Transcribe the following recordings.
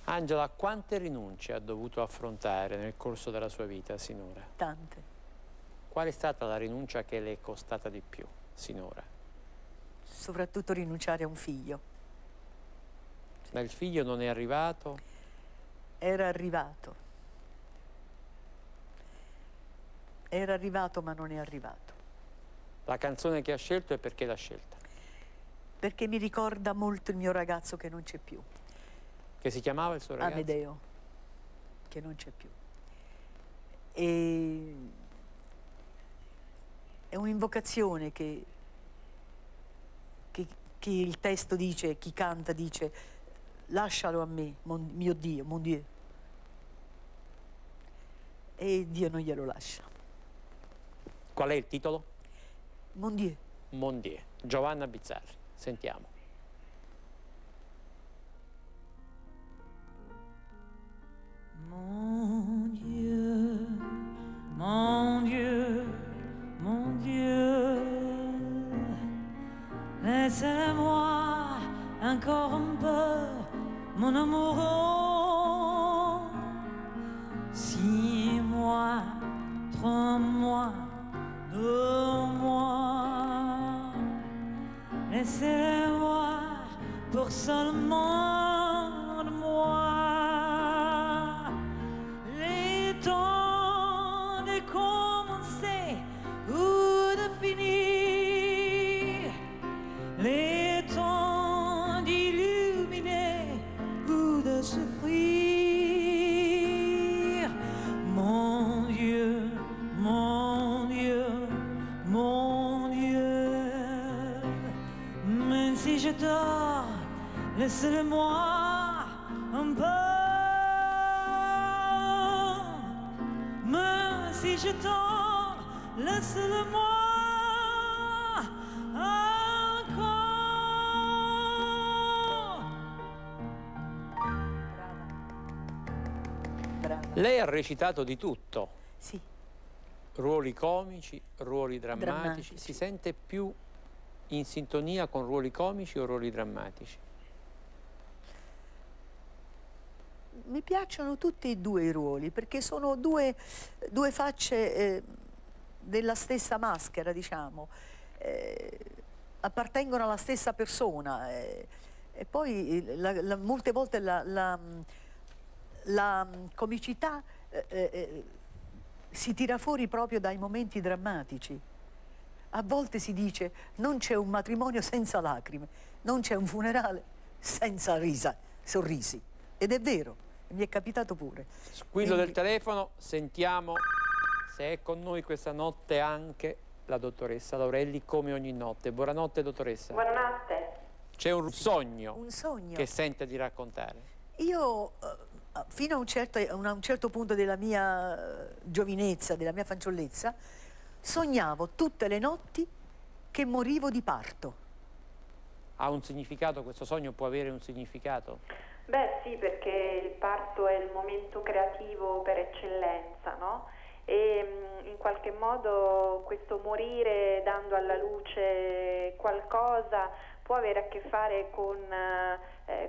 Angela, quante rinunce ha dovuto affrontare nel corso della sua vita sinora? Tante. Qual è stata la rinuncia che le è costata di più sinora? Soprattutto rinunciare a un figlio. Ma il figlio non è arrivato? Era arrivato. Era arrivato ma non è arrivato. La canzone che ha scelto è perché l'ha scelta? Perché mi ricorda molto il mio ragazzo che non c'è più. Che si chiamava il suo ragazzo? Amedeo, che non c'è più. E è un'invocazione che il testo dice, chi canta dice, lascialo a me, mio Dio, mon Dieu. E Dio non glielo lascia. Qual è il titolo? Mon Dieu. Mon Dieu. Giovanna Bizzarri. Sentiamo. Mon Dieu, mon Dieu, mon Dieu, laisse-moi encore un peu, mon amoureux. 6 mois, 3 mois, 2 mois, laissez-moi pour seulement de moi. Les temps de commencer ou de finir, les temps d'illuminer ou de souffrir. Mon Dieu, mon Dieu, mon Dieu, même si je dors, laisse-le-moi un peu. Même si je dors, laisse-le-moi encore. Brava. Lei ha recitato di tutto. Sì. Ruoli comici, ruoli drammatici. Si Drammatici. sente più in sintonia con ruoli comici o ruoli drammatici? Mi piacciono tutti e due i ruoli, perché sono due facce della stessa maschera, diciamo. Appartengono alla stessa persona. E poi molte volte la comicità si tira fuori proprio dai momenti drammatici. A volte si dice non c'è un matrimonio senza lacrime, non c'è un funerale senza sorrisi. Ed è vero, mi è capitato pure. Squillo del telefono, sentiamo se è con noi questa notte anche la dottoressa Laurelli, come ogni notte. Buonanotte, dottoressa. Buonanotte. C'è un sogno Un sogno. che sente di raccontare? Io, fino a un certo punto della mia giovinezza, della mia fanciullezza, sognavo tutte le notti che morivo di parto. Ha un significato? Questo sogno può avere un significato? Beh sì, perché il parto è il momento creativo per eccellenza, no? E in qualche modo questo morire dando alla luce qualcosa può avere a che fare con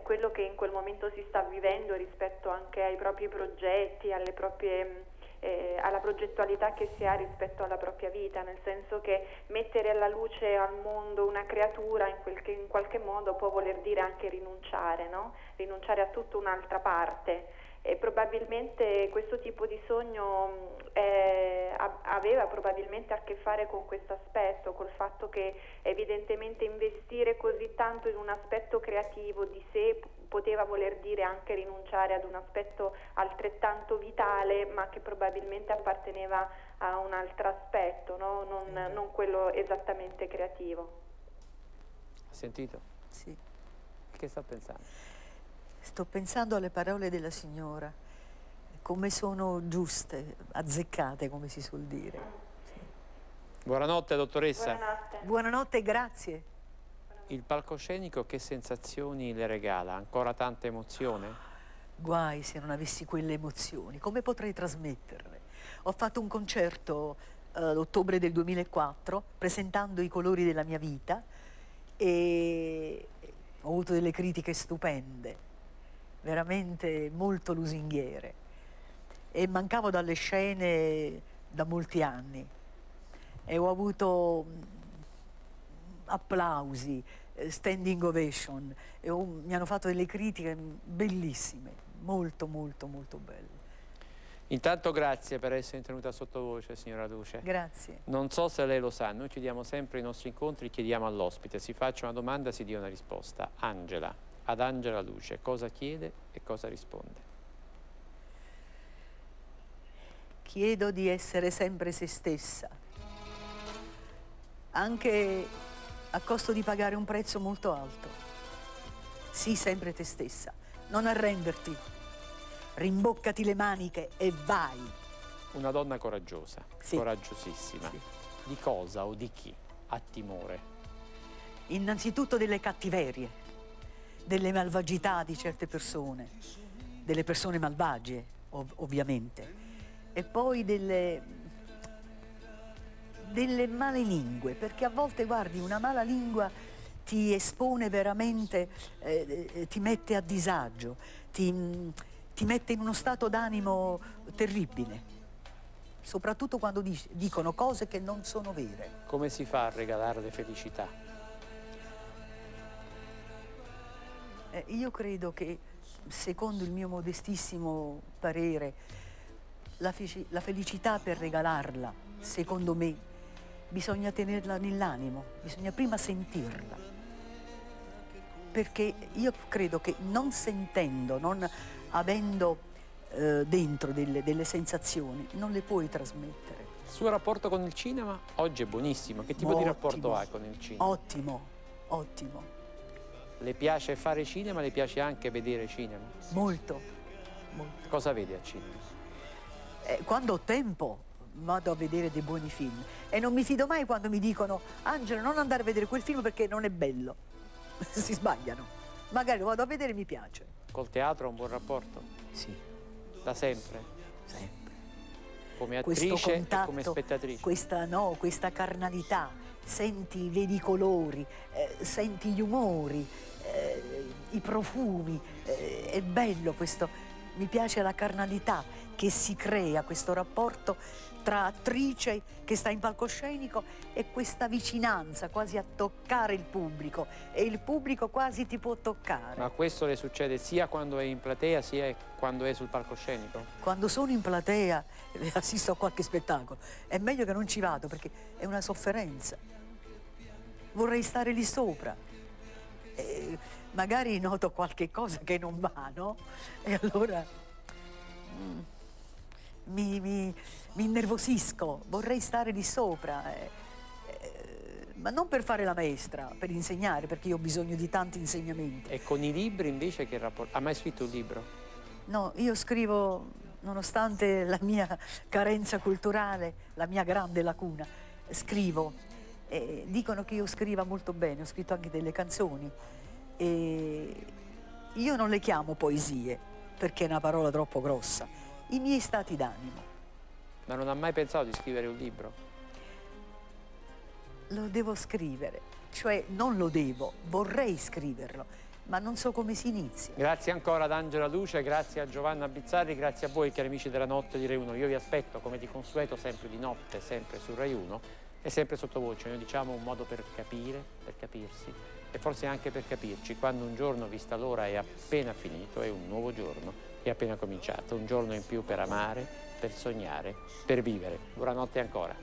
quello che in quel momento si sta vivendo rispetto anche ai propri progetti, alle proprie alla progettualità che si ha rispetto alla propria vita, nel senso che mettere alla luce al mondo una creatura in qualche modo può voler dire anche rinunciare, no? Rinunciare a tutta un'altra parte. E probabilmente questo tipo di sogno aveva probabilmente a che fare con questo aspetto, col fatto che evidentemente investire così tanto in un aspetto creativo di sé poteva voler dire anche rinunciare ad un aspetto altrettanto vitale, ma che probabilmente apparteneva a un altro aspetto, no? Non quello esattamente creativo. Ha sentito? Sì. Che sta pensando? Sto pensando alle parole della signora, come sono giuste, azzeccate, come si suol dire. Sì. Buonanotte, dottoressa. Buonanotte. Buonanotte, grazie. Il palcoscenico che sensazioni le regala? Ancora tanta emozione? Guai se non avessi quelle emozioni, come potrei trasmetterle? Ho fatto un concerto l'ottobre del 2004 presentando i colori della mia vita e ho avuto delle critiche stupende. veramente molto lusinghiere. E mancavo dalle scene da molti anni e ho avuto applausi, standing ovation, e mi hanno fatto delle critiche bellissime, molto molto molto belle. Intanto grazie per essere tenuta sottovoce, signora Luce. Grazie. Non so se lei lo sa, noi chiediamo sempre ai nostri incontri, chiediamo all'ospite, si faccia una domanda, si dia una risposta. Angela, ad Angela Luce, cosa chiede e cosa risponde? Chiedo di essere sempre se stessa, anche a costo di pagare un prezzo molto alto. Sii sempre te stessa, non arrenderti, rimboccati le maniche e vai. Una donna coraggiosa, Sì. coraggiosissima. Sì. Di cosa o di chi ha timore? Innanzitutto delle cattiverie, delle malvagità di certe persone, delle persone malvagie, ovviamente, e poi delle male lingue, perché a volte, guardi, una mala lingua ti espone veramente, ti mette a disagio, ti mette in uno stato d'animo terribile, soprattutto quando dicono cose che non sono vere. Come si fa a regalare felicità? Io credo che, secondo il mio modestissimo parere, la felicità, per regalarla, secondo me, bisogna tenerla nell'animo, bisogna prima sentirla. Perché io credo che non sentendo, non avendo dentro delle sensazioni, non le puoi trasmettere. Il suo rapporto con il cinema oggi è buonissimo. Che tipo di rapporto ha con il cinema? Ottimo, ottimo. Le piace fare cinema, le piace anche vedere cinema? Molto, molto. Cosa vede al cinema? Quando ho tempo vado a vedere dei buoni film e non mi fido mai quando mi dicono: Angela, non andare a vedere quel film perché non è bello. Si sbagliano. Magari lo vado a vedere e mi piace. Col teatro ha un buon rapporto? Sì, Da sempre? sempre. Come Questo attrice e contatto, come spettatrice? questa carnalità, senti, vedi i colori, senti gli umori, i profumi, è bello questo, mi piace la carnalità che si crea, questo rapporto tra attrice che sta in palcoscenico e questa vicinanza quasi a toccare il pubblico, e il pubblico quasi ti può toccare. Ma questo le succede sia quando è in platea sia quando è sul palcoscenico? Quando sono in platea e assisto a qualche spettacolo, è meglio che non ci vado perché è una sofferenza. Vorrei stare lì sopra. Magari noto qualche cosa che non va, no? E allora mi innervosisco, vorrei stare lì sopra. Ma non per fare la maestra, per insegnare, perché io ho bisogno di tanti insegnamenti. E con i libri invece che rapporto? Ha mai scritto un libro? No, io scrivo, nonostante la mia carenza culturale, la mia grande lacuna, scrivo. Dicono che io scriva molto bene, ho scritto anche delle canzoni. E io non le chiamo poesie, perché è una parola troppo grossa. I miei stati d'animo. Ma non ha mai pensato di scrivere un libro? Lo devo scrivere, cioè non lo devo, vorrei scriverlo, ma non so come si inizia. Grazie ancora ad Angela Luce, grazie a Giovanna Bizzarri, grazie a voi cari amici della notte di Rai 1. Io vi aspetto come di consueto sempre di notte, sempre su Rai 1 e sempre sottovoce. Noi diciamo un modo per capire, per capirsi e forse anche per capirci. Quando un giorno, vista l'ora, è appena finito, è un nuovo giorno, è appena cominciato. Un giorno in più per amare, per sognare, per vivere. Buonanotte ancora.